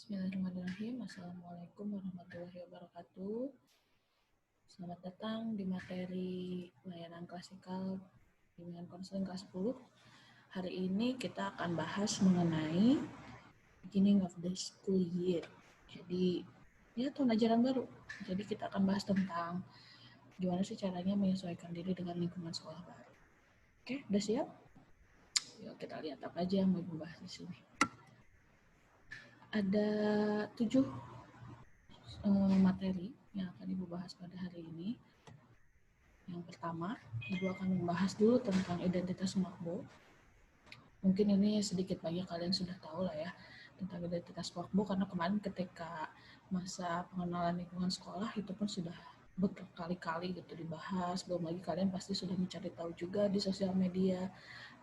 Bismillahirrahmanirrahim. Assalamualaikum warahmatullahi wabarakatuh. Selamat datang di materi layanan klasikal bimbingan konseling kelas 10. Hari ini kita akan bahas mengenai beginning of the school year. Jadi, ya tahun ajaran baru. Jadi kita akan bahas tentang gimana sih caranya menyesuaikan diri dengan lingkungan sekolah baru. Oke, udah siap? Yuk kita lihat apa aja yang mau dibahas di sini. Ada 7 materi yang akan Ibu bahas pada hari ini. Yang pertama, Ibu akan membahas dulu tentang identitas Makbo. Mungkin ini sedikit banyak kalian sudah tahu lah ya tentang identitas Makbo, karena kemarin ketika masa pengenalan lingkungan sekolah itu pun sudah berkali-kali gitu dibahas. Belum lagi kalian pasti sudah mencari tahu juga di sosial media,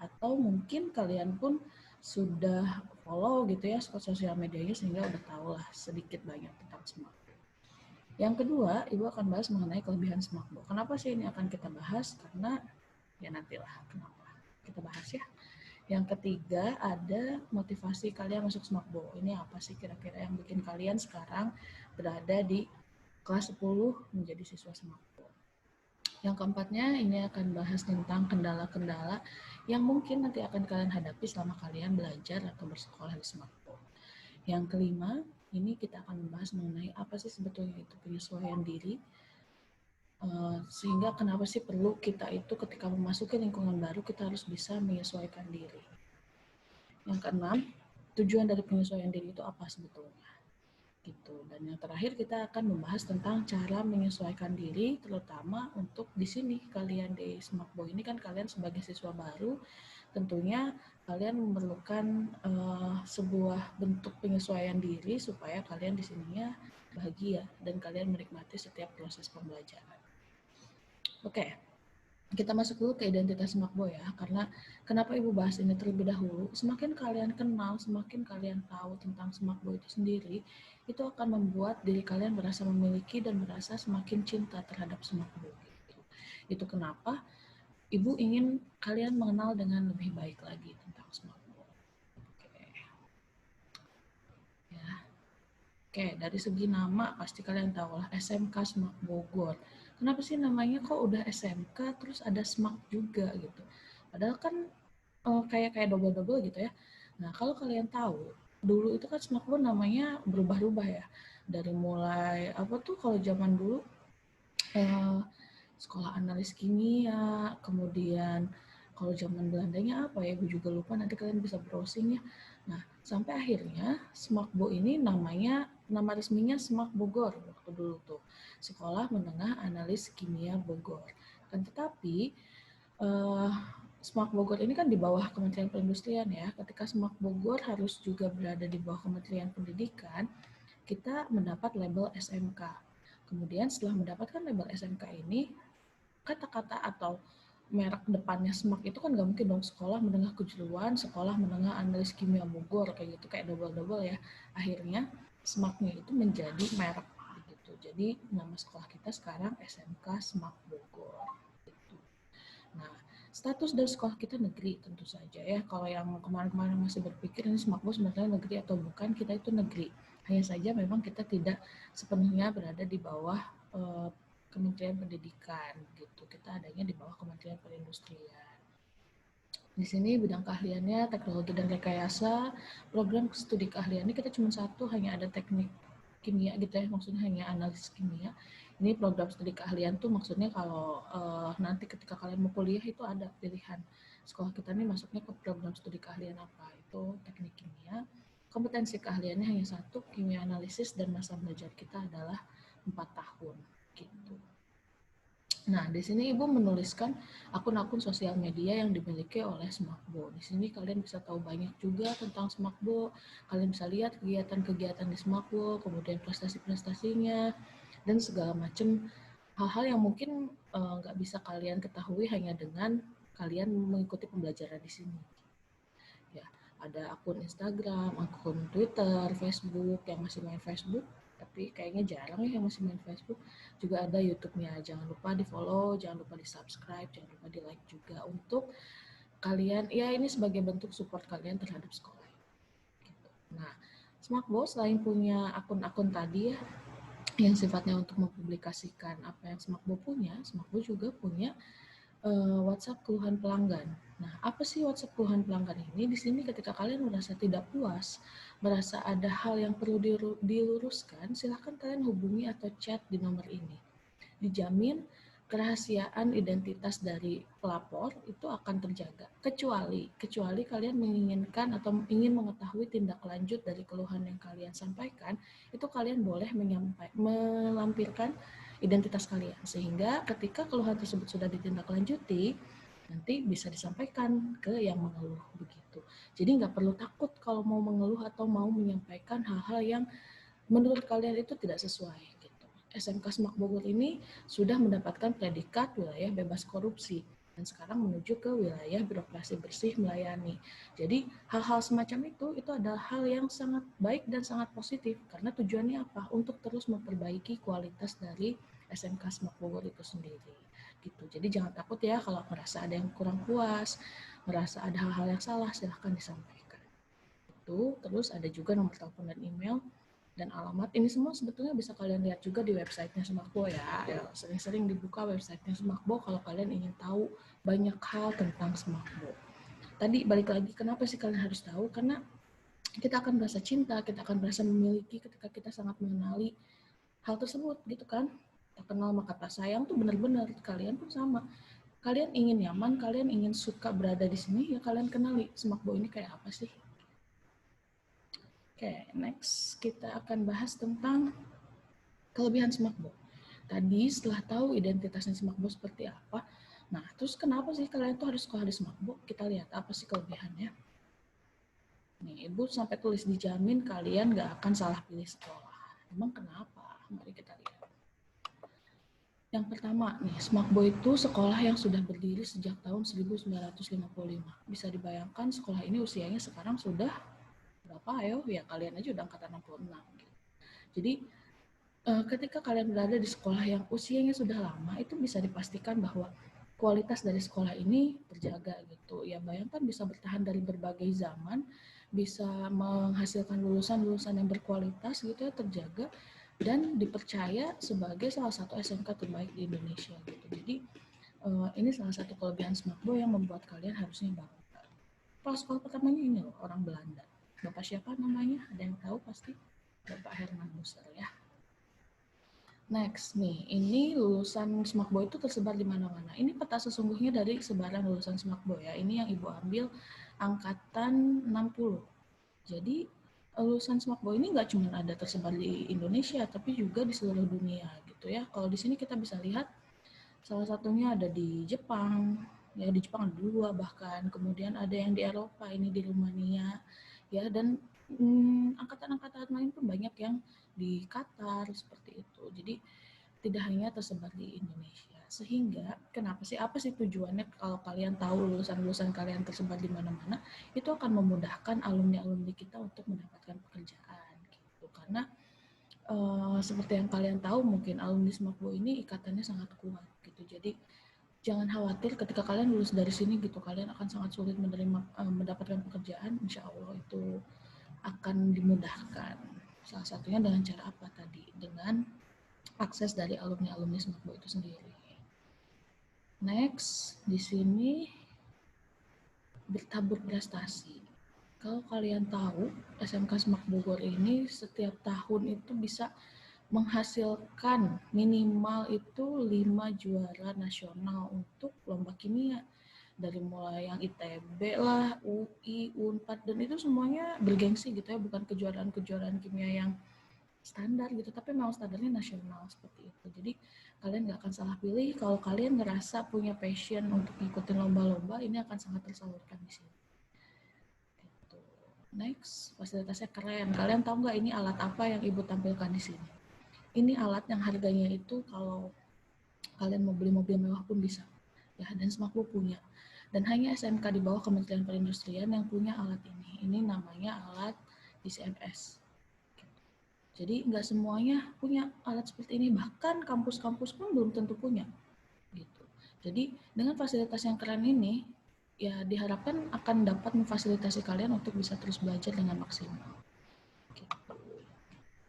atau mungkin kalian pun sudah follow gitu ya sosial medianya sehingga udah tahu lah sedikit banyak tentang Makbo. Yang kedua, Ibu akan bahas mengenai kelebihan Smakbo. Kenapa sih ini akan kita bahas? Karena ya nantilah kenapa kita bahas ya. Yang ketiga, ada motivasi kalian masuk Smakbo. Ini apa sih kira-kira yang bikin kalian sekarang berada di kelas 10 menjadi siswa Smakbo. Yang keempatnya, ini akan bahas tentang kendala-kendala yang mungkin nanti akan kalian hadapi selama kalian belajar atau bersekolah di Smakbo. Yang kelima, ini kita akan membahas mengenai apa sih sebetulnya itu penyesuaian diri, sehingga kenapa sih perlu kita itu ketika memasuki lingkungan baru kita harus bisa menyesuaikan diri. Yang keenam, tujuan dari penyesuaian diri itu apa sebetulnya gitu. Dan yang terakhir kita akan membahas tentang cara menyesuaikan diri, terutama untuk di sini kalian di Smakbo ini kan kalian sebagai siswa baru tentunya kalian memerlukan sebuah bentuk penyesuaian diri supaya kalian di sininya bahagia dan kalian menikmati setiap proses pembelajaran. Oke, kita masuk dulu ke identitas Smakbo ya, karena kenapa Ibu bahas ini terlebih dahulu, semakin kalian kenal, semakin kalian tahu tentang Smakbo itu sendiri, itu akan membuat diri kalian merasa memiliki dan merasa semakin cinta terhadap Smakbo. Itu kenapa Ibu ingin kalian mengenal dengan lebih baik lagi tentang Smakbo. Oke, dari segi nama pasti kalian tahu lah, SMK Smak Bogor. Kenapa sih namanya kok udah SMK terus ada Smak juga gitu? Padahal kan kayak double-double gitu ya. Nah, kalau kalian tahu, dulu itu kan Smak Bogor namanya berubah-ubah ya. Dari mulai apa tuh kalau zaman dulu sekolah analis kimia, kemudian kalau zaman Belandanya apa ya, gue juga lupa, nanti kalian bisa browsing ya. Nah, sampai akhirnya Smakbo ini nama resminya Smak Bogor waktu dulu tuh, Sekolah Menengah Analis Kimia Bogor. Dan tetapi Smak Bogor ini kan di bawah Kementerian Perindustrian ya. Ketika Smak Bogor harus juga berada di bawah Kementerian Pendidikan, kita mendapat label SMK. Kemudian setelah mendapatkan label SMK ini, kata-kata atau merek depannya SMAK itu kan nggak mungkin dong Sekolah Menengah Kejuruan, Sekolah Menengah Analis Kimia Bogor, kayak gitu, kayak double-double ya. Akhirnya SMAK-nya itu menjadi merek gitu. Jadi nama sekolah kita sekarang SMK SMAK Bogor. Gitu. Nah, status dari sekolah kita negeri tentu saja ya. Kalau yang kemarin-kemarin masih berpikir ini SMAKBO sebenarnya negeri atau bukan, kita itu negeri. Hanya saja memang kita tidak sepenuhnya berada di bawah Kementerian Pendidikan gitu. Kita adanya di bawah Kementerian Perindustrian. Di sini bidang keahliannya teknologi dan rekayasa. Program studi keahliannya kita cuma satu, hanya ada teknik kimia gitu ya, maksudnya hanya analisis kimia. Ini program studi keahlian tuh maksudnya kalau nanti ketika kalian mau kuliah itu ada pilihan. Sekolah kita nih masuknya ke program studi keahlian apa, itu teknik kimia. Kompetensi keahliannya hanya satu, kimia analisis, dan masa belajar kita adalah 4 tahun gitu. Nah, di sini Ibu menuliskan akun-akun sosial media yang dimiliki oleh Smakbo. Di sini kalian bisa tahu banyak juga tentang Smakbo. Kalian bisa lihat kegiatan-kegiatan di Smakbo, kemudian prestasi-prestasinya, dan segala macam hal-hal yang mungkin nggak bisa kalian ketahui hanya dengan kalian mengikuti pembelajaran di sini. Ya, ada akun Instagram, akun Twitter, Facebook, yang masih main Facebook, tapi kayaknya jarang ya yang masih main Facebook. Juga ada YouTube-nya, jangan lupa di-follow, jangan lupa di-subscribe, jangan lupa di-like juga untuk kalian, ya ini sebagai bentuk support kalian terhadap sekolah. Gitu. Nah, Smakbo selain punya akun-akun tadi ya, yang sifatnya untuk mempublikasikan apa yang Smakbo punya, Smakbo juga punya WhatsApp keluhan pelanggan. Nah, apa sih WhatsApp keluhan pelanggan ini? Di sini ketika kalian merasa tidak puas, merasa ada hal yang perlu diluruskan, silahkan kalian hubungi atau chat di nomor ini. Dijamin kerahasiaan identitas dari pelapor itu akan terjaga. Kecuali kalian menginginkan atau ingin mengetahui tindak lanjut dari keluhan yang kalian sampaikan, itu kalian boleh melampirkan identitas kalian. Sehingga ketika keluhan tersebut sudah ditindaklanjuti, nanti bisa disampaikan ke yang mengeluh begitu. Jadi nggak perlu takut kalau mau mengeluh atau mau menyampaikan hal-hal yang menurut kalian itu tidak sesuai gitu. SMK Semak Bogor ini sudah mendapatkan predikat wilayah bebas korupsi dan sekarang menuju ke wilayah birokrasi bersih melayani. Jadi hal-hal semacam itu adalah hal yang sangat baik dan sangat positif karena tujuannya apa? Untuk terus memperbaiki kualitas dari SMK Semak Bogor itu sendiri. Gitu. Jadi jangan takut ya kalau merasa ada yang kurang puas, merasa ada hal-hal yang salah, silahkan disampaikan. Itu terus ada juga nomor telepon dan email dan alamat. Ini semua sebetulnya bisa kalian lihat juga di websitenya Semakbo ya. Sering-sering dibuka websitenya Semakbo kalau kalian ingin tahu banyak hal tentang Semakbo. Tadi balik lagi, kenapa sih kalian harus tahu? Karena kita akan merasa cinta, kita akan merasa memiliki ketika kita sangat mengenali hal tersebut gitu kan. Tak kenal maka tak sayang tuh benar-benar, kalian pun sama. Kalian ingin nyaman, kalian ingin suka berada di sini, ya kalian kenali Semakbo ini kayak apa sih. Oke, next kita akan bahas tentang kelebihan Smakbo. Tadi setelah tahu identitasnya Smakbo seperti apa, nah terus kenapa sih kalian tuh harus sekolah di Smakbo? Kita lihat apa sih kelebihannya. Nih, Ibu sampai tulis dijamin kalian nggak akan salah pilih sekolah. Emang kenapa? Mari kita lihat. Yang pertama nih, Smakbo itu sekolah yang sudah berdiri sejak tahun 1955. Bisa dibayangkan sekolah ini usianya sekarang sudah berapa ayo? Ya kalian aja udah angkatan 66. Jadi ketika kalian berada di sekolah yang usianya sudah lama, itu bisa dipastikan bahwa kualitas dari sekolah ini terjaga gitu. Ya bayangkan bisa bertahan dari berbagai zaman, bisa menghasilkan lulusan-lulusan yang berkualitas gitu ya, terjaga dan dipercaya sebagai salah satu SMK terbaik di Indonesia gitu. Jadi ini salah satu kelebihan Smakbo yang membuat kalian harusnya bangga. Kepala sekolah pertamanya ini loh, orang Belanda. Bapak siapa namanya? Ada yang tahu pasti? Bapak Herman Musser ya. Next nih, ini lulusan Smakbo itu tersebar di mana-mana. Ini peta sesungguhnya dari sebaran lulusan Smakbo ya. Ini yang Ibu ambil angkatan 60. Jadi lulusan Smakbo ini nggak cuma ada tersebar di Indonesia, tapi juga di seluruh dunia gitu ya. Kalau di sini kita bisa lihat salah satunya ada di Jepang, ya di Jepang ada 2 bahkan. Kemudian ada yang di Eropa, ini di Rumania, ya dan angkatan-angkatan lain pun banyak yang di Qatar seperti itu. Jadi tidak hanya tersebar di Indonesia. Sehingga kenapa sih, apa sih tujuannya kalau kalian tahu lulusan-lulusan kalian tersebar di mana-mana, itu akan memudahkan alumni-alumni kita untuk mendapatkan pekerjaan gitu. Karena seperti yang kalian tahu mungkin alumni Smakbo ini ikatannya sangat kuat gitu. Jadi jangan khawatir ketika kalian lulus dari sini gitu, kalian akan sangat sulit mendapatkan pekerjaan. Insya Allah itu akan dimudahkan. Salah satunya dengan cara apa tadi? Dengan akses dari alumni-alumni Smakbo itu sendiri. Next, di sini bertabur prestasi. Kalau kalian tahu, SMK Semak Bogor ini setiap tahun itu bisa menghasilkan minimal itu 5 juara nasional untuk lomba kimia. Dari mulai yang ITB lah, UI, UNPAD, dan itu semuanya bergengsi gitu ya, bukan kejuaraan-kejuaraan kimia yang standar gitu, tapi memang standarnya nasional seperti itu. Jadi kalian nggak akan salah pilih kalau kalian ngerasa punya passion untuk ngikutin lomba-lomba, ini akan sangat tersalurkan di sini. Gitu. Next, fasilitasnya keren. Kalian tahu nggak ini alat apa yang Ibu tampilkan di sini? Ini alat yang harganya itu kalau kalian mau beli mobil mewah pun bisa. Ya, dan Smakbo punya. Dan hanya SMK di bawah Kementerian Perindustrian yang punya alat ini. Ini namanya alat ICMS. Jadi nggak semuanya punya alat seperti ini, bahkan kampus-kampus pun belum tentu punya. Gitu. Jadi dengan fasilitas yang keren ini, ya diharapkan akan dapat memfasilitasi kalian untuk bisa terus belajar dengan maksimal. Gitu.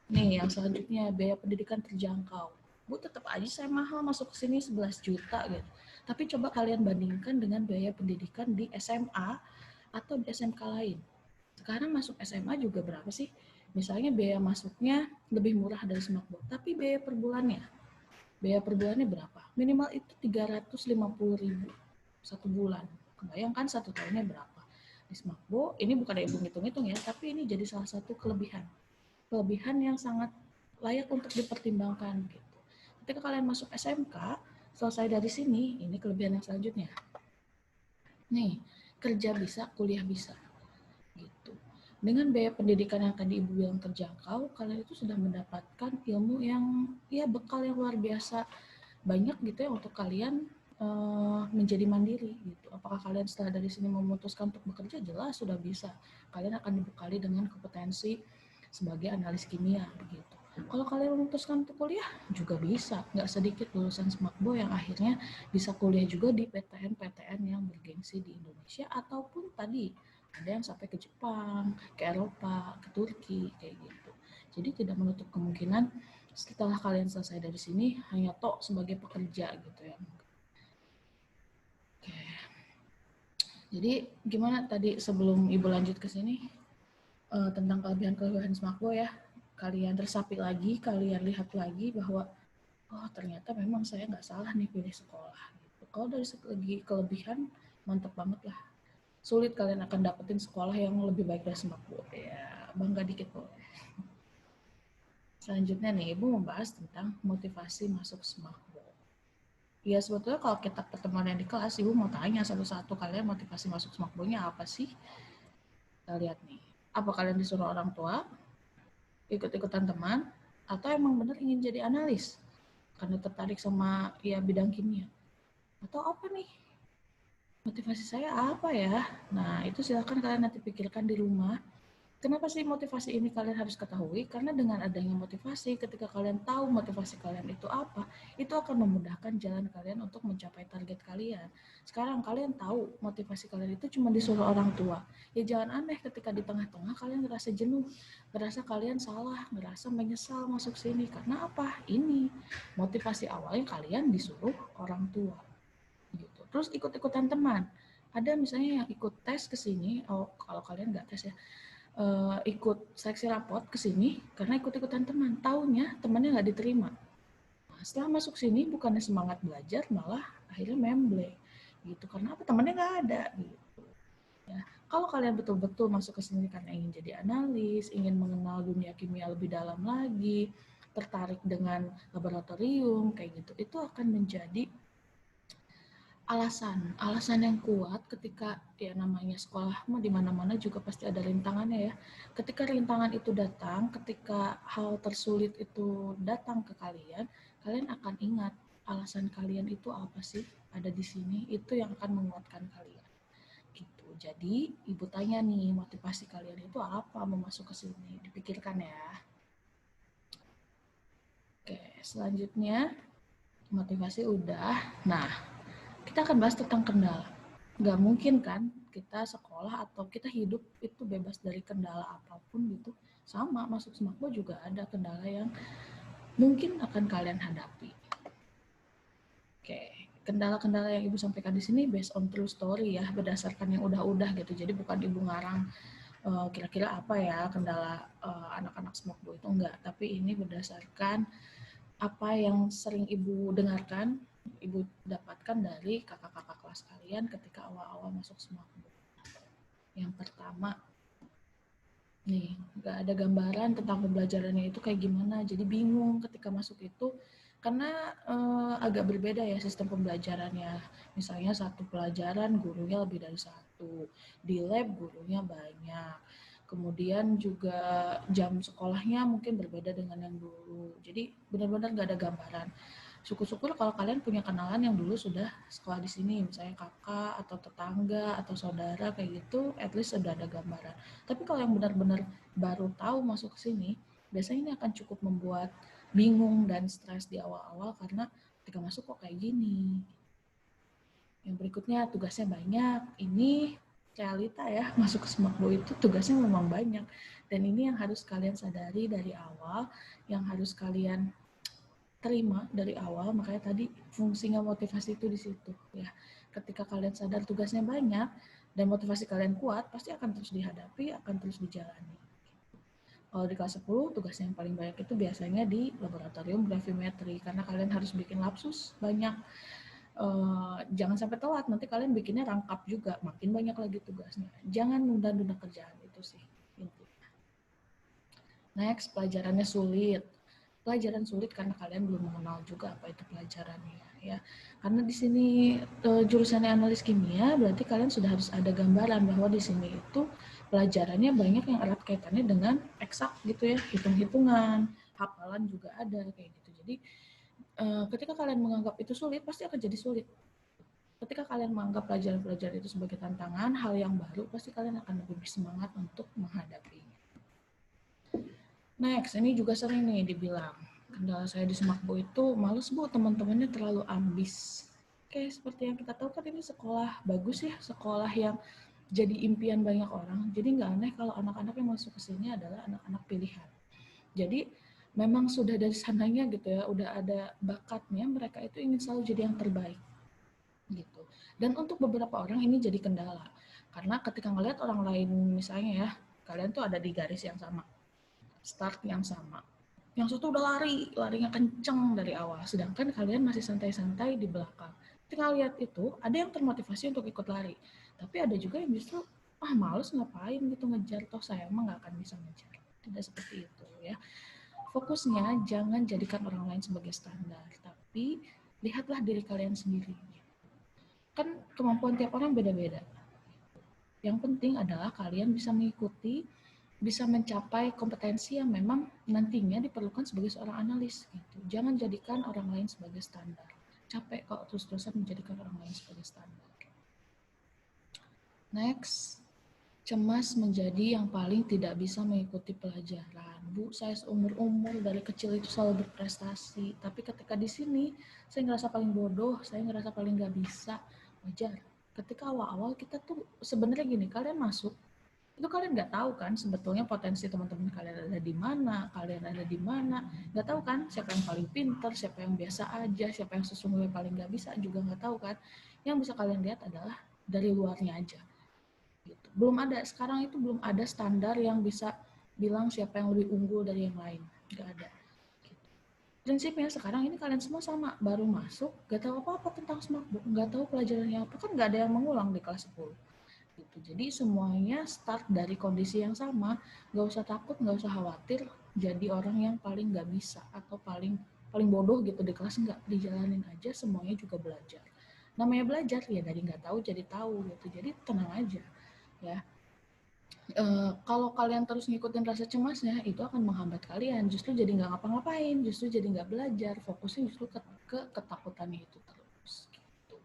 Nih, yang selanjutnya biaya pendidikan terjangkau. Bu, tetap aja saya mahal masuk ke sini 11 juta gitu. Tapi coba kalian bandingkan dengan biaya pendidikan di SMA atau di SMK lain. Sekarang masuk SMA juga berapa sih? Misalnya biaya masuknya lebih murah dari Smakbo, tapi biaya per bulannya berapa? Minimal itu 350.000 satu bulan. Kebayangkan satu tahunnya berapa? Di Smakbo, ini bukan ada ibu ngitung-ngitung ya, tapi ini jadi salah satu kelebihan yang sangat layak untuk dipertimbangkan gitu. Ketika kalian masuk SMK, selesai dari sini, ini kelebihan yang selanjutnya. Nih, kerja bisa, kuliah bisa gitu. Dengan biaya pendidikan yang tadi Ibu bilang terjangkau, kalian itu sudah mendapatkan ilmu yang ya bekal yang luar biasa banyak gitu ya untuk kalian menjadi mandiri gitu. Apakah kalian setelah dari sini memutuskan untuk bekerja? Jelas sudah bisa. Kalian akan dibekali dengan kompetensi sebagai analis kimia begitu. Kalau kalian memutuskan untuk kuliah juga bisa. Nggak sedikit lulusan Smakbo yang akhirnya bisa kuliah juga di PTN-PTN yang bergengsi di Indonesia ataupun tadi ada yang sampai ke Jepang, ke Eropa, ke Turki kayak gitu. Jadi tidak menutup kemungkinan setelah kalian selesai dari sini hanya tok sebagai pekerja gitu ya. Oke. Jadi gimana tadi sebelum Ibu lanjut ke sini tentang kelebihan-kelebihan Smakbo ya. Kalian resapi lagi, kalian lihat lagi bahwa oh ternyata memang saya nggak salah nih pilih sekolah. Gitu. Kalau dari segi kelebihan mantap banget lah. Sulit kalian akan dapetin sekolah yang lebih baik dari Smakbo. Ya bangga dikit boleh. Selanjutnya nih, Ibu membahas tentang motivasi masuk Smakbo. Ya sebetulnya kalau kita pertemuan yang di kelas, Ibu mau tanya satu-satu kalian motivasi masuk Smakbo-nya apa sih? Kita lihat nih, apa kalian disuruh orang tua, ikut-ikutan teman, atau emang benar ingin jadi analis? Karena tertarik sama ya bidang kimia. Atau apa nih? Motivasi saya apa ya? Nah itu silakan kalian nanti pikirkan di rumah. Kenapa sih motivasi ini kalian harus ketahui? Karena dengan adanya motivasi, ketika kalian tahu motivasi kalian itu apa, itu akan memudahkan jalan kalian untuk mencapai target kalian. Sekarang kalian tahu motivasi kalian itu cuma disuruh orang tua. Ya jangan aneh ketika di tengah-tengah kalian ngerasa jenuh, ngerasa kalian salah, ngerasa menyesal masuk sini. Karena apa? Ini motivasi awalnya kalian disuruh orang tua. Gitu. Terus ikut-ikutan teman. Ada misalnya yang ikut tes ke sini, oh kalau kalian nggak tes ya, ikut seleksi rapot ke sini karena ikut-ikutan teman. Taunya temannya nggak diterima. Nah, setelah masuk sini bukannya semangat belajar, malah akhirnya memble. Gitu. Karena apa? Temannya nggak ada. Gitu. Ya. Kalau kalian betul-betul masuk ke sini karena ingin jadi analis, ingin mengenal dunia kimia lebih dalam lagi, tertarik dengan laboratorium, kayak gitu, itu akan menjadi alasan yang kuat ketika ya namanya sekolah mah di mana-mana juga pasti ada rintangannya ya. Ketika rintangan itu datang, ketika hal tersulit itu datang ke kalian, kalian akan ingat alasan kalian itu apa sih ada di sini, itu yang akan menguatkan kalian. Gitu. Jadi, Ibu tanya nih, motivasi kalian itu apa mau masuk ke sini? Dipikirkan ya. Oke, selanjutnya motivasi udah. Nah, kita akan bahas tentang kendala. Nggak mungkin kan kita sekolah atau kita hidup itu bebas dari kendala apapun gitu. Sama, masuk Smakbo juga ada kendala yang mungkin akan kalian hadapi. Oke, kendala-kendala yang Ibu sampaikan di sini based on true story ya, berdasarkan yang udah-udah gitu. Jadi bukan Ibu ngarang kira-kira apa ya kendala anak-anak Smakbo itu enggak, tapi ini berdasarkan apa yang sering Ibu dengarkan, Ibu dapatkan dari kakak-kakak kelas kalian ketika awal-awal masuk Smakbo. Yang pertama, nih, nggak ada gambaran tentang pembelajarannya itu kayak gimana, jadi bingung ketika masuk itu, karena agak berbeda ya sistem pembelajarannya. Misalnya satu pelajaran gurunya lebih dari satu, di lab gurunya banyak, kemudian juga jam sekolahnya mungkin berbeda dengan yang dulu, jadi benar-benar nggak ada gambaran. Syukur-syukur kalau kalian punya kenalan yang dulu sudah sekolah di sini, misalnya kakak atau tetangga atau saudara kayak gitu, at least sudah ada gambaran. Tapi kalau yang benar-benar baru tahu masuk ke sini, biasanya ini akan cukup membuat bingung dan stres di awal-awal karena ketika masuk kok kayak gini. Yang berikutnya tugasnya banyak. Ini realita ya, masuk ke Semakbo itu tugasnya memang banyak. Dan ini yang harus kalian sadari dari awal, yang harus kalian terima dari awal. Makanya tadi fungsinya motivasi itu di situ ya. Ketika kalian sadar tugasnya banyak dan motivasi kalian kuat, pasti akan terus dihadapi, akan terus dijalani. Kalau di kelas 10, tugas yang paling banyak itu biasanya di laboratorium gravimetri, karena kalian harus bikin lapsus banyak. Jangan sampai telat, nanti kalian bikinnya rangkap juga, makin banyak lagi tugasnya. Jangan nunda-nunda kerjaan, itu sih intinya. Next, pelajarannya sulit. Pelajaran sulit karena kalian belum mengenal juga apa itu pelajarannya ya. Karena di sini jurusannya analis kimia, berarti kalian sudah harus ada gambaran bahwa di sini itu pelajarannya banyak yang erat kaitannya dengan eksak gitu ya, hitung-hitungan, hafalan juga ada kayak gitu. Jadi ketika kalian menganggap itu sulit, pasti akan jadi sulit. Ketika kalian menganggap pelajaran-pelajaran itu sebagai tantangan, hal yang baru, pasti kalian akan lebih semangat untuk menghadapinya. Next, ini juga sering nih dibilang, kendala saya di Semakbo itu, males Bu, teman-temannya terlalu ambis. Oke, seperti yang kita tahu kan ini sekolah bagus ya, sekolah yang jadi impian banyak orang. Jadi nggak aneh kalau anak-anak yang masuk ke sini adalah anak-anak pilihan. Jadi memang sudah dari sananya gitu ya, udah ada bakatnya, mereka itu ingin selalu jadi yang terbaik gitu. Dan untuk beberapa orang ini jadi kendala, karena ketika ngelihat orang lain misalnya ya, kalian tuh ada di garis yang sama, start yang sama, yang satu udah larinya kenceng dari awal, sedangkan kalian masih santai-santai di belakang. Ketika lihat itu, ada yang termotivasi untuk ikut lari, tapi ada juga yang justru males ngapain gitu ngejar, toh saya emang nggak akan bisa ngejar. Tidak seperti itu ya. Fokusnya jangan jadikan orang lain sebagai standar, tapi lihatlah diri kalian sendiri. Kan kemampuan tiap orang beda-beda. Yang penting adalah kalian bisa mengikuti, bisa mencapai kompetensi yang memang nantinya diperlukan sebagai seorang analis. Gitu. Jangan jadikan orang lain sebagai standar. Capek kok terus-terusan menjadikan orang lain sebagai standar. Next, cemas menjadi yang paling tidak bisa mengikuti pelajaran. Bu, saya seumur-umur dari kecil itu selalu berprestasi, tapi ketika di sini saya ngerasa paling bodoh, saya ngerasa paling nggak bisa. Wajar. Ketika awal-awal kita tuh sebenarnya gini, kalian masuk, itu kalian nggak tahu kan sebetulnya potensi teman-teman kalian ada di mana, kalian ada di mana, nggak tahu kan siapa yang paling pintar, siapa yang biasa aja, siapa yang sesungguhnya paling nggak bisa juga nggak tahu kan. Yang bisa kalian lihat adalah dari luarnya aja. Gitu. Belum ada, sekarang itu belum ada standar yang bisa bilang siapa yang lebih unggul dari yang lain, nggak ada. Gitu. Prinsipnya sekarang ini kalian semua sama, baru masuk, nggak tahu apa-apa tentang Smartbook, nggak tahu pelajarannya apa, kan nggak ada yang mengulang di kelas 10. Gitu. Jadi semuanya start dari kondisi yang sama, nggak usah takut, nggak usah khawatir jadi orang yang paling nggak bisa atau paling bodoh gitu di kelas, nggak, dijalanin aja, semuanya juga belajar. Namanya belajar ya dari nggak tahu jadi tahu gitu, jadi tenang aja ya. Kalau kalian terus ngikutin rasa cemasnya, itu akan menghambat kalian, justru jadi nggak ngapa-ngapain, justru jadi nggak belajar, fokusnya justru ke ketakutannya itu terus. Gitu.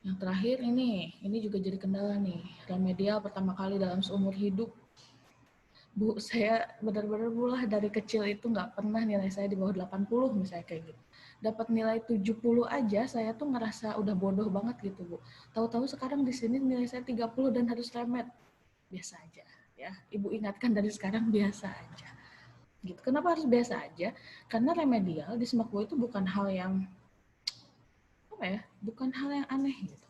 Yang terakhir ini juga jadi kendala nih, remedial pertama kali dalam seumur hidup. Bu, saya benar-benar mulai dari kecil itu nggak pernah nilai saya di bawah 80 misalnya kayak gitu. Dapat nilai 70 aja saya tuh ngerasa udah bodoh banget gitu, Bu. Tahu-tahu sekarang di sini nilai saya 30 dan harus remed. Biasa aja ya. Ibu ingatkan dari sekarang biasa aja. Gitu. Kenapa harus biasa aja? Karena remedial di Semakbo itu bukan hal yang bukan hal yang aneh gitu.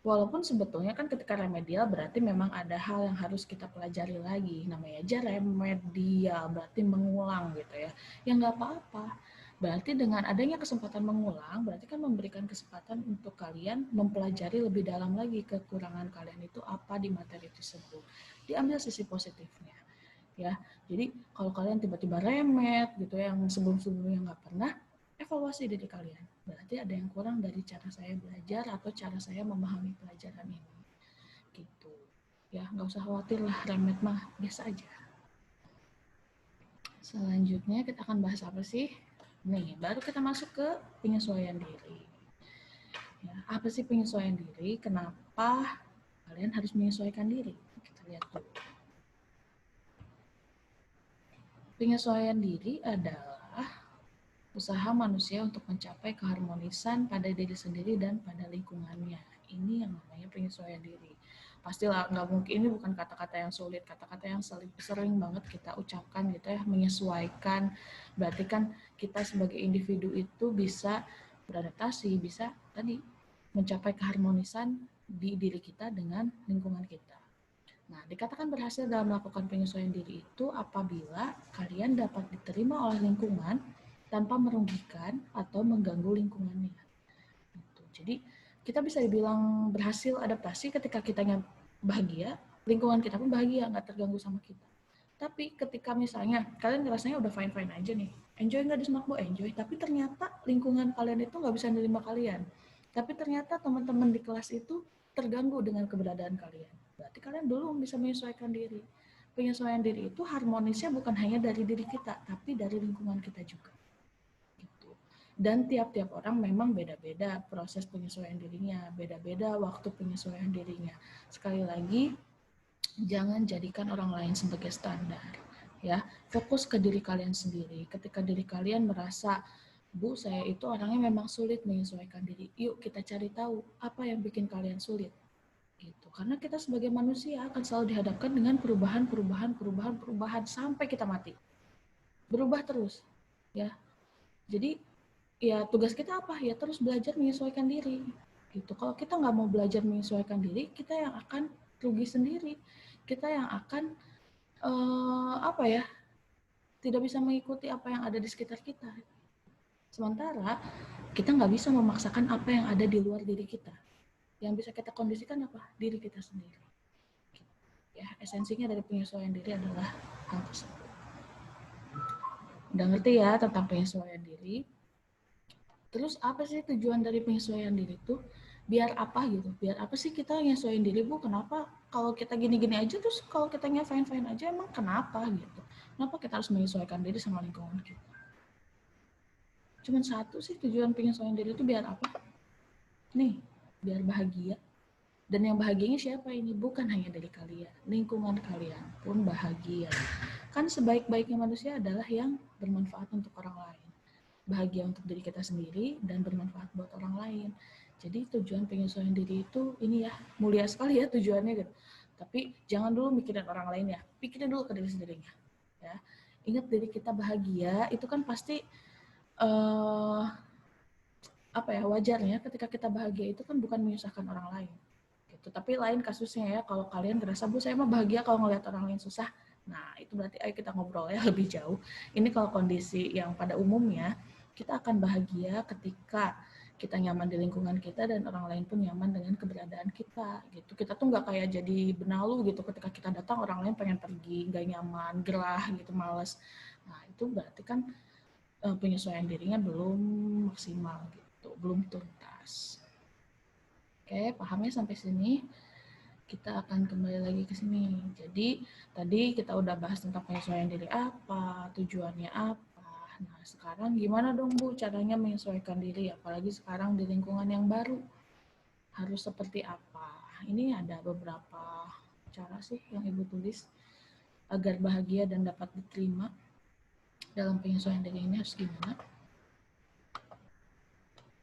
Walaupun sebetulnya kan ketika remedial berarti memang ada hal yang harus kita pelajari lagi. Namanya aja remedial, berarti mengulang gitu ya. Ya nggak apa-apa. Berarti dengan adanya kesempatan mengulang, berarti kan memberikan kesempatan untuk kalian mempelajari lebih dalam lagi kekurangan kalian itu apa di materi tersebut. Diambil sisi positifnya. Ya, jadi kalau kalian tiba-tiba remet gitu ya, yang sebelum-sebelumnya nggak pernah, evaluasi diri kalian. Berarti ada yang kurang dari cara saya belajar atau cara saya memahami pelajaran ini. Gitu. Ya, nggak usah khawatir lah, remet mah biasa aja. Selanjutnya kita akan bahas apa sih? Nih, baru kita masuk ke penyesuaian diri. Ya, apa sih penyesuaian diri? Kenapa kalian harus menyesuaikan diri? Kita lihat dulu. Penyesuaian diri adalah usaha manusia untuk mencapai keharmonisan pada diri sendiri dan pada lingkungannya. Ini yang namanya penyesuaian diri. Pastilah nggak mungkin, ini bukan kata-kata yang sulit, kata-kata yang sering banget kita ucapkan gitu ya, menyesuaikan. Berarti kan kita sebagai individu itu bisa beradaptasi, bisa tadi mencapai keharmonisan di diri kita dengan lingkungan kita. Nah, dikatakan berhasil dalam melakukan penyesuaian diri itu apabila kalian dapat diterima oleh lingkungan tanpa merugikan atau mengganggu lingkungannya. Gitu. Jadi, kita bisa dibilang berhasil adaptasi ketika kitanya bahagia, lingkungan kita pun bahagia, nggak terganggu sama kita. Tapi ketika misalnya kalian ngerasanya udah fine-fine aja nih, enjoy nggak di Smakbo? Enjoy, tapi ternyata lingkungan kalian itu nggak bisa nerima kalian. Tapi ternyata teman-teman di kelas itu terganggu dengan keberadaan kalian. Berarti kalian belum bisa menyesuaikan diri. Penyesuaian diri itu harmonisnya bukan hanya dari diri kita, tapi dari lingkungan kita juga. Gitu. Dan tiap-tiap orang memang beda-beda proses penyesuaian dirinya, beda-beda waktu penyesuaian dirinya. Sekali lagi, jangan jadikan orang lain sebagai standar. Ya, fokus ke diri kalian sendiri. Ketika diri kalian merasa, Bu, saya itu orangnya memang sulit menyesuaikan diri. Yuk kita cari tahu apa yang bikin kalian sulit. Gitu. Karena kita sebagai manusia akan selalu dihadapkan dengan perubahan sampai kita mati. Berubah terus, ya. Jadi ya tugas kita apa? Ya terus belajar menyesuaikan diri. Gitu. Kalau kita nggak mau belajar menyesuaikan diri, kita yang akan rugi sendiri. Kita yang akan tidak bisa mengikuti apa yang ada di sekitar kita. Sementara kita nggak bisa memaksakan apa yang ada di luar diri kita. Yang bisa kita kondisikan apa? Diri kita sendiri. Ya, esensinya dari penyesuaian diri adalah hal tersebut. Udah ngerti ya tentang penyesuaian diri? Terus apa sih tujuan dari penyesuaian diri itu? Biar apa gitu? Biar apa sih kita nyesuaiin diri, Bu? Kenapa kalau kita gini-gini aja, terus kalau kitanya fine-fine aja, emang kenapa gitu? Kenapa kita harus menyesuaikan diri sama lingkungan kita? Cuman satu sih tujuan penyesuaian diri itu biar apa? Nih, biar bahagia. Dan yang bahagianya siapa ini? Bukan hanya dari kalian, lingkungan kalian pun bahagia. Kan sebaik-baiknya manusia adalah yang bermanfaat untuk orang lain. Bahagia untuk diri kita sendiri dan bermanfaat buat orang lain. Jadi tujuan penyesuaian diri itu ini ya, mulia sekali ya tujuannya gitu. Tapi jangan dulu mikirin orang lain ya, pikirin dulu ke diri sendirinya. Ya. Ingat diri kita bahagia, itu kan pasti wajarnya ketika kita bahagia itu kan bukan menyusahkan orang lain. Gitu. Tapi lain kasusnya ya, kalau kalian ngerasa, Bu, saya mah bahagia kalau ngelihat orang lain susah. Nah, itu berarti ayo kita ngobrol ya lebih jauh. Ini kalau kondisi yang pada umumnya, kita akan bahagia ketika kita nyaman di lingkungan kita dan orang lain pun nyaman dengan keberadaan kita. Gitu. Kita tuh nggak kayak jadi benalu gitu ketika kita datang orang lain pengen pergi, nggak nyaman, gerah gitu, males. Nah, itu berarti kan penyesuaian dirinya belum maksimal gitu, belum tuntas. Oke, pahamnya sampai sini? Kita akan kembali lagi ke sini. Jadi tadi kita udah bahas tentang penyesuaian diri apa, tujuannya apa. Nah sekarang gimana dong Bu caranya menyesuaikan diri, apalagi sekarang di lingkungan yang baru. Harus seperti apa? Ini ada beberapa cara sih yang Ibu tulis agar bahagia dan dapat diterima dalam penyesuaian diri ini harus gimana?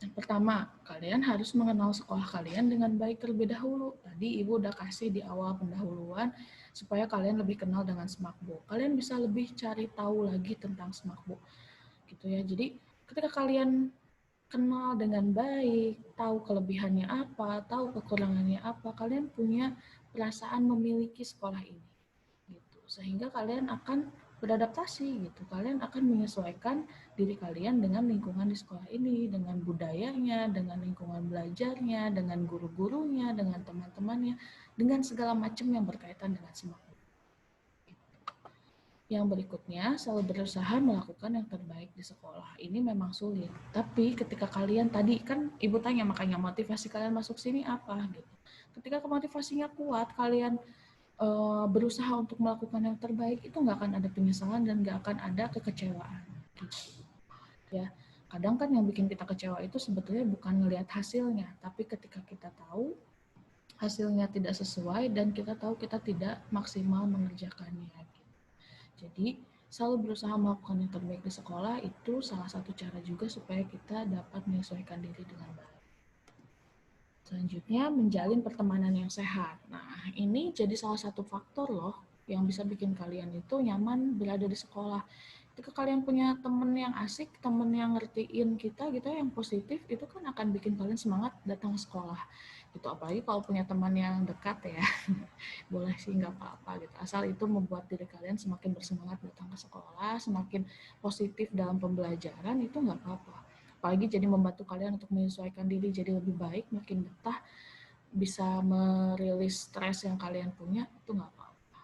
Yang pertama, kalian harus mengenal sekolah kalian dengan baik terlebih dahulu. Tadi Ibu udah kasih di awal pendahuluan supaya kalian lebih kenal dengan Smakbo. Kalian bisa lebih cari tahu lagi tentang Smakbo. Gitu ya. Jadi, ketika kalian kenal dengan baik, tahu kelebihannya apa, tahu kekurangannya apa, kalian punya perasaan memiliki sekolah ini. Gitu. Sehingga kalian akan beradaptasi gitu. Kalian akan menyesuaikan diri kalian dengan lingkungan di sekolah ini, dengan budayanya, dengan lingkungan belajarnya, dengan guru-gurunya, dengan teman-temannya, dengan segala macam yang berkaitan dengan semua. Yang berikutnya, selalu berusaha melakukan yang terbaik di sekolah. Ini memang sulit. Tapi ketika kalian tadi kan Ibu tanya makanya motivasi kalian masuk sini apa gitu. Ketika motivasinya kuat, kalian berusaha untuk melakukan yang terbaik, itu nggak akan ada penyesalan dan nggak akan ada kekecewaan. Gitu. Ya, kadang kan yang bikin kita kecewa itu sebetulnya bukan ngelihat hasilnya, tapi ketika kita tahu hasilnya tidak sesuai dan kita tahu kita tidak maksimal mengerjakannya. Gitu. Jadi selalu berusaha melakukan yang terbaik di sekolah itu salah satu cara juga supaya kita dapat menyesuaikan diri dengan baik. Selanjutnya, menjalin pertemanan yang sehat. Nah, ini jadi salah satu faktor loh yang bisa bikin kalian itu nyaman berada di sekolah. Ketika kalian punya temen yang asik, temen yang ngertiin kita gitu yang positif, itu kan akan bikin kalian semangat datang ke sekolah. Gitu, apalagi kalau punya teman yang dekat ya, boleh sih nggak apa-apa gitu. Asal itu membuat diri kalian semakin bersemangat datang ke sekolah, semakin positif dalam pembelajaran, itu nggak apa-apa. Apalagi jadi membantu kalian untuk menyesuaikan diri jadi lebih baik, makin betah, bisa merilis stres yang kalian punya, itu nggak apa-apa.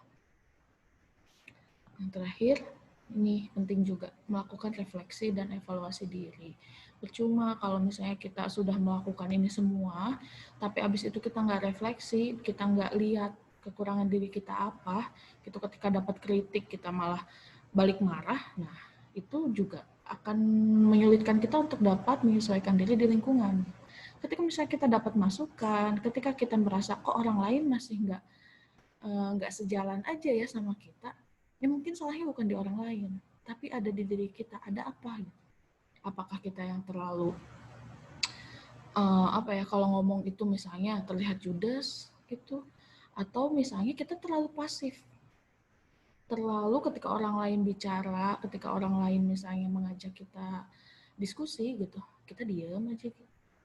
Yang terakhir, ini penting juga, melakukan refleksi dan evaluasi diri. Percuma kalau misalnya kita sudah melakukan ini semua, tapi abis itu kita nggak refleksi, kita nggak lihat kekurangan diri kita apa, gitu ketika dapat kritik kita malah balik marah, nah itu juga akan menyulitkan kita untuk dapat menyesuaikan diri di lingkungan. Ketika misalnya kita dapat masukan, ketika kita merasa kok orang lain masih nggak sejalan aja ya sama kita, ya mungkin salahnya bukan di orang lain, tapi ada di diri kita. Ada apa? Gitu. Apakah kita yang terlalu apa ya? Kalau ngomong itu misalnya terlihat judes gitu, atau misalnya kita terlalu pasif, terlalu ketika orang lain bicara, ketika orang lain misalnya mengajak kita diskusi gitu, kita diam aja.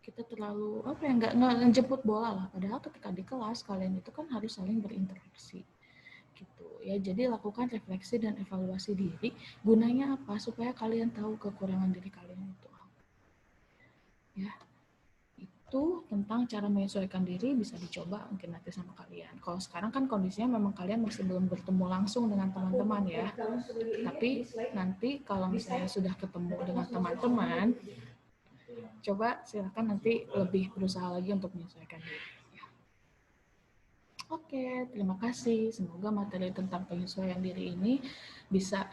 Kita terlalu apa ya? Nggak ngejemput bola lah. Padahal ketika di kelas kalian itu kan harus saling berinteraksi. Gitu ya, jadi lakukan refleksi dan evaluasi diri. Gunanya apa? Supaya kalian tahu kekurangan diri kalian itu apa. Ya, itu tentang cara menyesuaikan diri bisa dicoba mungkin nanti sama kalian. Kalau sekarang kan kondisinya memang kalian masih belum bertemu langsung dengan teman-teman ya. Tapi nanti kalau misalnya sudah ketemu dengan teman-teman, coba silakan nanti lebih berusaha lagi untuk menyesuaikan diri. Oke, terima kasih. Semoga materi tentang penyesuaian diri ini bisa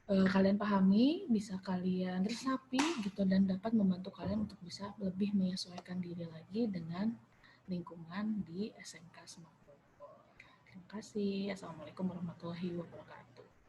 kalian pahami, bisa kalian resapi gitu dan dapat membantu kalian untuk bisa lebih menyesuaikan diri lagi dengan lingkungan di SMK Semak Bogor. Terima kasih. Assalamualaikum warahmatullahi wabarakatuh.